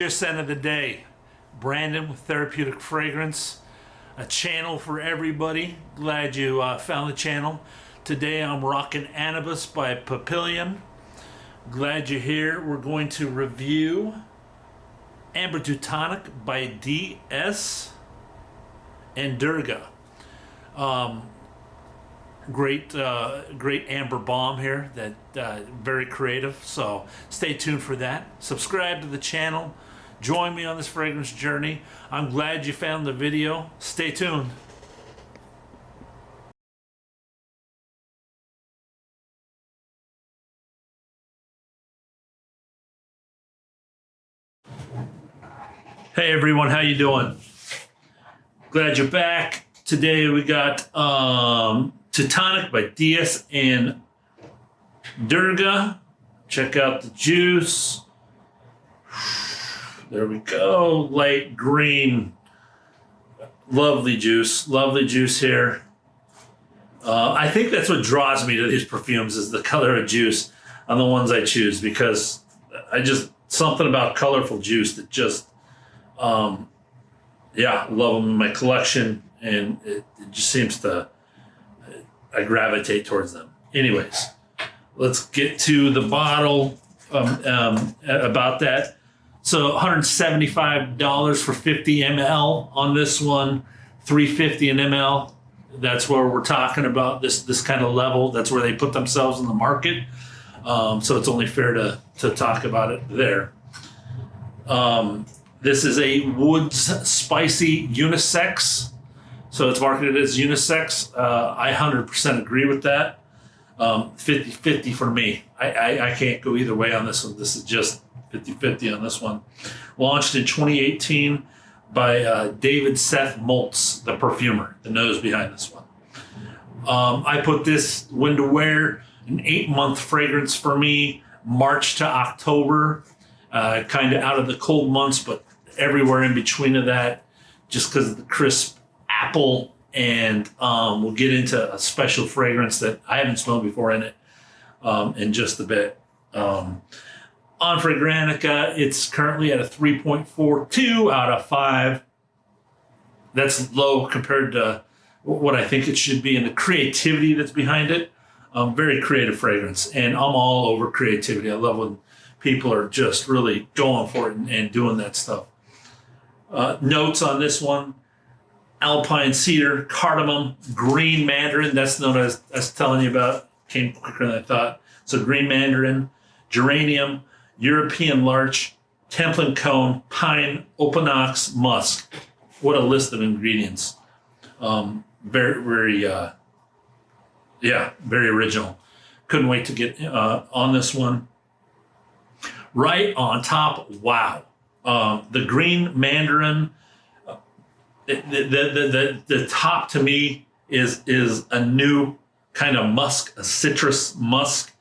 Your scent of the day, Brandon with Therapeutic Fragrance, a channel for everybody. Glad you found the channel. Today I'm rocking Anubis by Papillion. Glad you're here. We're going to review Amber Teutonic by DS and Durga. Great amber bomb here. That very creative. So stay tuned for that. Subscribe to the channel. Join me on this fragrance journey. I'm glad you found the video. Stay tuned. Hey everyone, how you doing? Glad you're back. Today we got Teutonic by DS and Durga. Check out the juice. There we go. Light green. Lovely juice. Lovely juice here. I think that's what draws me to these perfumes is the color of juice on the ones I choose, because I just, something about colorful juice that just, yeah, love them in my collection, and it just seems to, I gravitate towards them. Anyways, let's get to the bottle about that. So $175 for 50 ml on this one, $350 an ml. That's where we're talking about this kind of level. That's where they put themselves in the market. So it's only fair to talk about it there. This is a woods spicy unisex. So it's marketed as unisex. I 100% agree with that. 50-50 for me. I can't go either way on this one. This is just 50-50 on this one. Launched in 2018 by David Seth Moltz, the perfumer, the nose behind this one. I put this when to wear, an 8-month fragrance for me, March to October, kind of out of the cold months, but everywhere in between of that, just because of the crisp apple. And we'll get into a special fragrance that I haven't smelled before in it in just a bit. On Fragrantica, it's currently at a 3.42 out of 5. That's low compared to what I think it should be, and the creativity that's behind it. Very creative fragrance, and I'm all over creativity. I love when people are just really going for it and doing that stuff. Notes on this one: Alpine, cedar, cardamom, green mandarin. That's known as telling you about. Came quicker than I thought. So green mandarin, geranium, European larch, templin cone, pine, opoponax, musk. What a list of ingredients. Very original. Couldn't wait to get on this one. Right on top, wow. The green mandarin, the top to me is a new kind of musk, a citrus musk,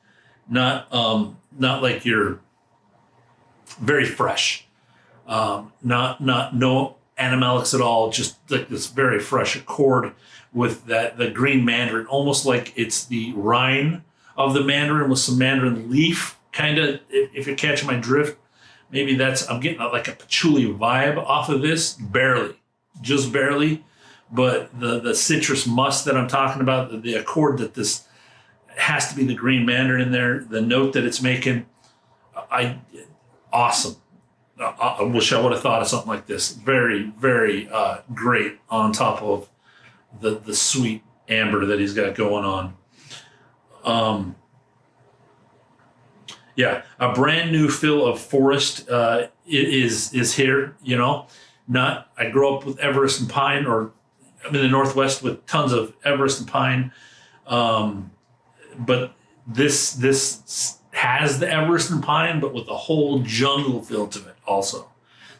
not like your very fresh, no animalics at all, just like this very fresh accord with the green mandarin, almost like it's the rind of the mandarin with some mandarin leaf, kind of, if you're catching my drift. Maybe I'm getting like a patchouli vibe off of this, just barely, but the citrus musk that I'm talking about, the accord that this has to be the green mandarin in there, the note that it's making, awesome. I wish I would have thought of something like this. Very, very great on top of the sweet amber that he's got going on. Yeah, a brand new fill of forest is here. You know, I grew up with Everest and Pine, or I'm in the Northwest with tons of Everest and Pine, but this has the Everest and Pine, but with a whole jungle feel to it also.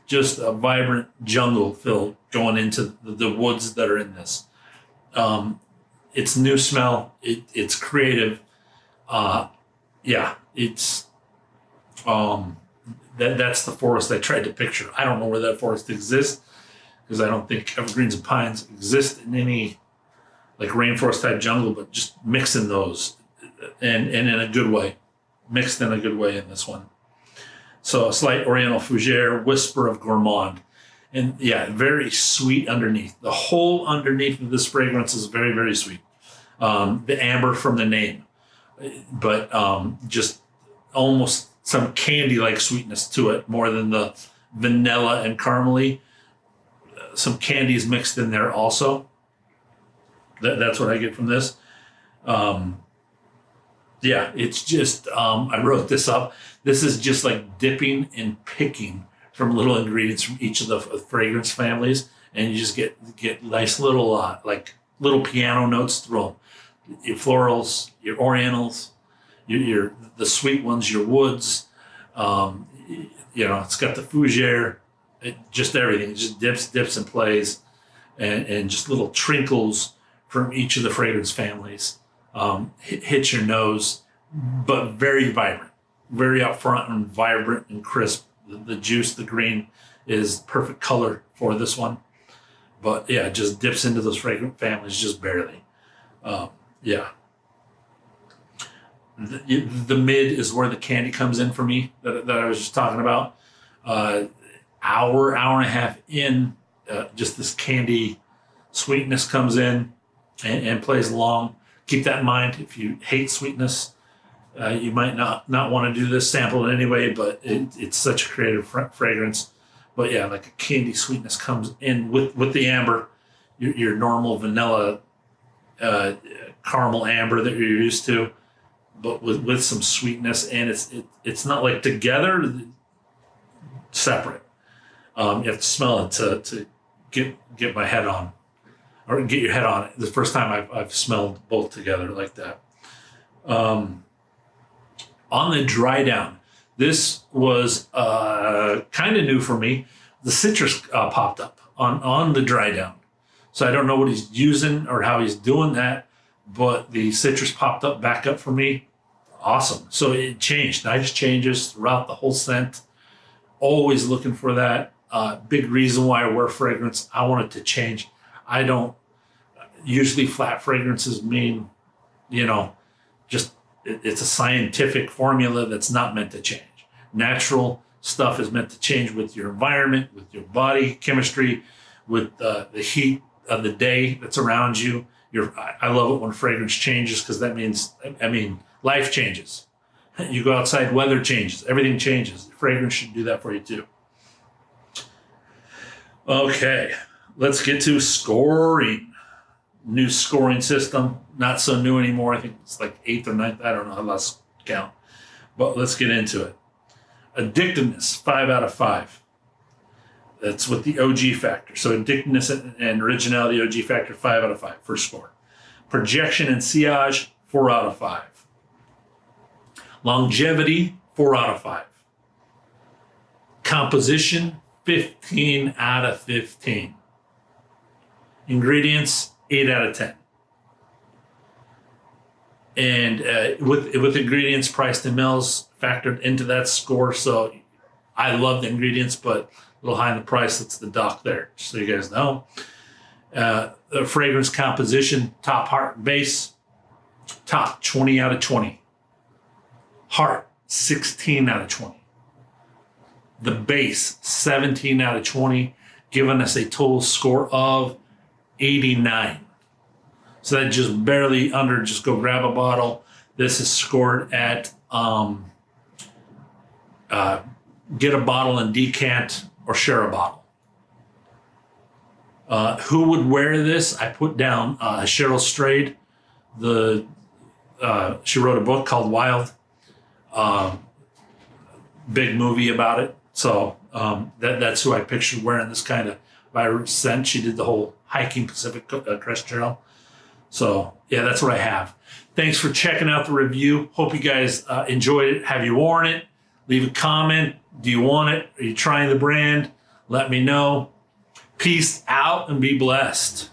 Just a vibrant jungle feel going into the woods that are in this. It's new smell. It's creative. It's that's the forest I tried to picture. I don't know where that forest exists, because I don't think evergreens and pines exist in any like rainforest type jungle, but just mixing those and in a good way. Mixed in a good way in this one. So a slight Oriental Fougere, whisper of Gourmand. And yeah, very sweet underneath. The whole underneath of this fragrance is very, very sweet. The amber from the name, but just almost some candy-like sweetness to it more than the vanilla and caramely. Some candies mixed in there also. That's what I get from this. Yeah, it's just, I wrote this up. This is just like dipping and picking from little ingredients from each of the fragrance families. And you just get nice little, like little piano notes through them. Your florals, your orientals, the sweet ones, your woods. It's got the fougere, just everything. It just dips and plays, and just little trinkles from each of the fragrance families. Hit your nose, but very vibrant, very upfront and vibrant and crisp. The juice, the green, is perfect color for this one. But yeah, it just dips into those fragrant families just barely. Yeah. The mid is where the candy comes in for me that I was just talking about. Hour and a half in, just this candy sweetness comes in and plays along. Keep that in mind. If you hate sweetness, you might not want to do this sample in any way, but it's such a creative fragrance. But yeah, like a candy sweetness comes in with the amber, your normal vanilla caramel amber that you're used to, but with some sweetness, and it's not like together, separate. You have to smell it to get my head on, or get your head on it. The first time I've smelled both together like that. On the dry down, this was kind of new for me. The citrus popped up on the dry down. So I don't know what he's using or how he's doing that, but the citrus popped back up for me. Awesome. So it changed. Nice changes throughout the whole scent. Always looking for that. Big reason why I wear fragrance. I want it to change. I don't usually flat fragrances mean, just it's a scientific formula that's not meant to change. Natural stuff is meant to change with your environment, with your body chemistry, with the heat of the day that's around you. I love it when fragrance changes, because that means, life changes. You go outside, weather changes, everything changes. Fragrance should do that for you too. Okay, let's get to scoring. New scoring system, not so new anymore. I think it's like 8th or 9th. I don't know, I lost count. But let's get into it. Addictiveness, 5 out of 5. That's with the OG factor. So addictiveness and originality, OG factor, 5 out of 5, first score. Projection and sillage, 4 out of 5. Longevity, 4 out of 5. Composition, 15 out of 15. Ingredients, 8 out of 10. And with ingredients priced in mils factored into that score. So I love the ingredients, but a little high in the price. That's the dock there, just so you guys know. The fragrance composition, top, heart, and base, top, 20 out of 20. Heart, 16 out of 20. The base, 17 out of 20, giving us a total score of 89. So that just barely under, just go grab a bottle. This is scored at get a bottle and decant, or share a bottle. Who would wear this? I put down Cheryl Strayed. She wrote a book called Wild. Big movie about it. So that's who I pictured wearing this kind of scent. She did the whole hiking Pacific Crest Trail. So yeah, that's what I have. Thanks for checking out the review. Hope you guys enjoyed it. Have you worn it? Leave a comment. Do you want it? Are you trying the brand? Let me know. Peace out and be blessed.